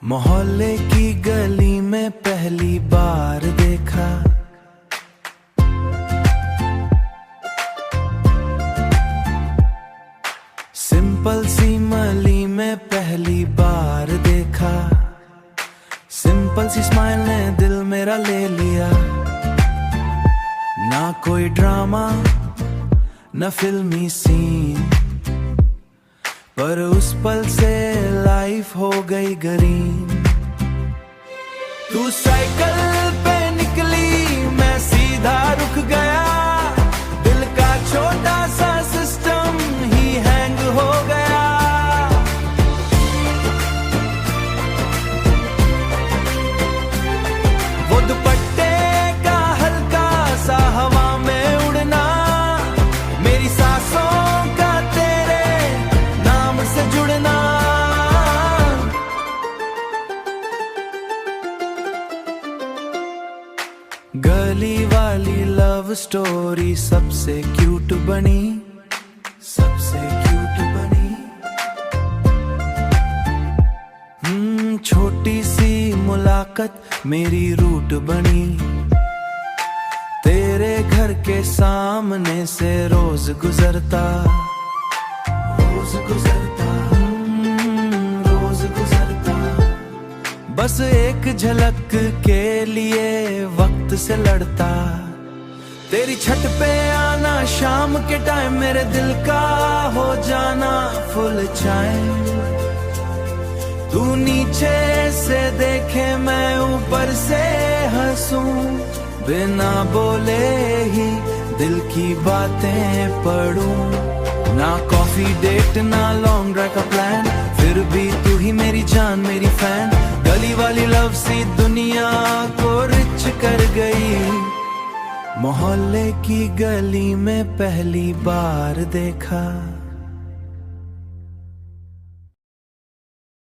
मोहल्ले की गली में पहली बार देखा, सिंपल सी मली में पहली बार देखा। सिंपल सी स्माइल ने दिल मेरा ले लिया, ना कोई ड्रामा न फिल्मी सीन, पर उस पल से लाइफ हो गई ग्रीन। तू साइकिल पे निकली, मैं सीधा रुक गया, दिल का छोटा सा सिस्टम ही हैंग हो गया। वो दुपट्टे का हल्का सा हवा में उड़ना, मेरी सांसों का तेरे नाम से जुड़ना। गली वाली लव स्टोरी सबसे क्यूट बनी, सबसे क्यूट बनी। छोटी सी मुलाकात मेरी रूट बनी, तेरे घर के सामने से रोज गुजरता, रोज गुजरता, रोज गुजरता। बस एक झलक के लिए वक्त से लड़ता, तेरी छत पे आना शाम के टाइम, मेरे दिल का हो जाना फुल चाइम। तू नीचे से देखे मैं ऊपर से हंसूं, बिना बोले ही दिल की बातें पढ़ूं। ना कॉफी डेट ना लॉन्ग ड्राइव का प्लान, फिर भी तू ही मेरी जान मेरी फैन। गली वाली लव सी दुनिया को रिच कर गई, मोहल्ले की गली में पहली बार देखा।